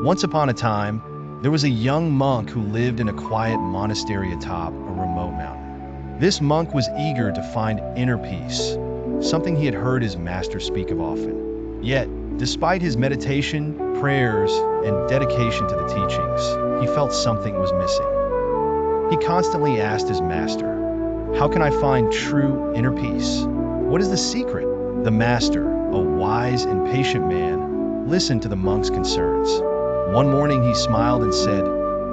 Once upon a time, there was a young monk who lived in a quiet monastery atop a remote mountain. This monk was eager to find inner peace, something he had heard his master speak of often. Yet, despite his meditation, prayers, and dedication to the teachings, he felt something was missing. He constantly asked his master, "How can I find true inner peace? What is the secret?" The master, a wise and patient man, listened to the monk's concerns. One morning he smiled and said,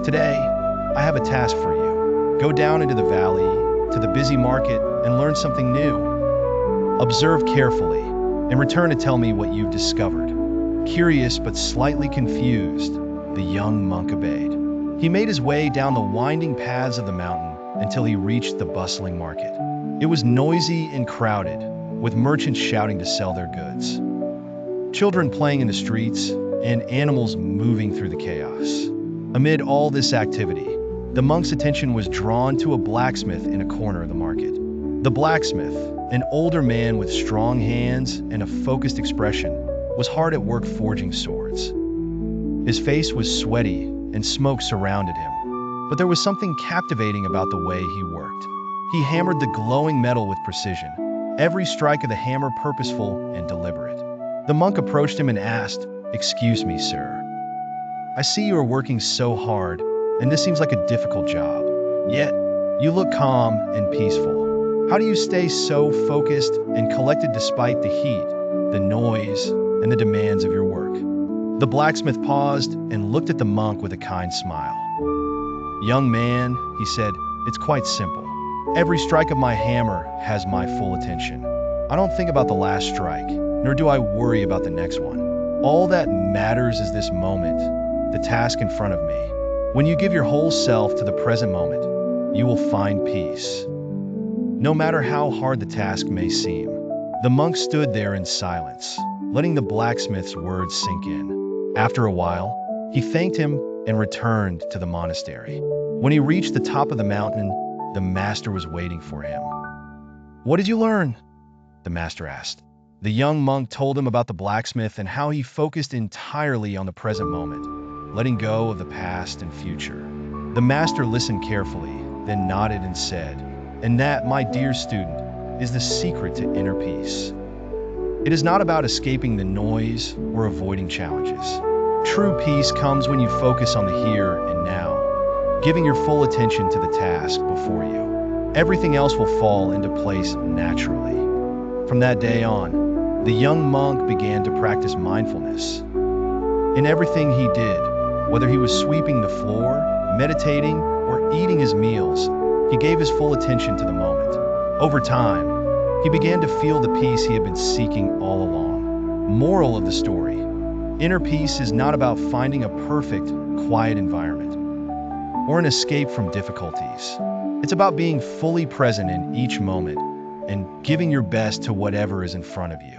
"Today, I have a task for you. Go down into the valley, to the busy market, and learn something new. Observe carefully, and return to tell me what you've discovered." Curious but slightly confused, the young monk obeyed. He made his way down the winding paths of the mountain until he reached the bustling market. It was noisy and crowded, with merchants shouting to sell their goods, children playing in the streets, and animals moving through the chaos. Amid all this activity, the monk's attention was drawn to a blacksmith in a corner of the market. The blacksmith, an older man with strong hands and a focused expression, was hard at work forging swords. His face was sweaty and smoke surrounded him, but there was something captivating about the way he worked. He hammered the glowing metal with precision, every strike of the hammer purposeful and deliberate. The monk approached him and asked, "Excuse me, sir. I see you are working so hard, and this seems like a difficult job. Yet, you look calm and peaceful. How do you stay so focused and collected despite the heat, the noise, and the demands of your work?" The blacksmith paused and looked at the monk with a kind smile. "Young man," he said, "it's quite simple. Every strike of my hammer has my full attention. I don't think about the last strike, nor do I worry about the next one. All that matters is this moment, the task in front of me. When you give your whole self to the present moment, you will find peace, no matter how hard the task may seem." The monk stood there in silence, letting the blacksmith's words sink in. After a while, he thanked him and returned to the monastery. When he reached the top of the mountain, the master was waiting for him. "What did you learn?" the master asked. The young monk told him about the blacksmith and how he focused entirely on the present moment, letting go of the past and future. The master listened carefully, then nodded and said, "And that, my dear student, is the secret to inner peace. It is not about escaping the noise or avoiding challenges. True peace comes when you focus on the here and now, giving your full attention to the task before you. Everything else will fall into place naturally." From that day on, the young monk began to practice mindfulness. In everything he did, whether he was sweeping the floor, meditating, or eating his meals, he gave his full attention to the moment. Over time, he began to feel the peace he had been seeking all along. Moral of the story: inner peace is not about finding a perfect, quiet environment or an escape from difficulties. It's about being fully present in each moment and giving your best to whatever is in front of you.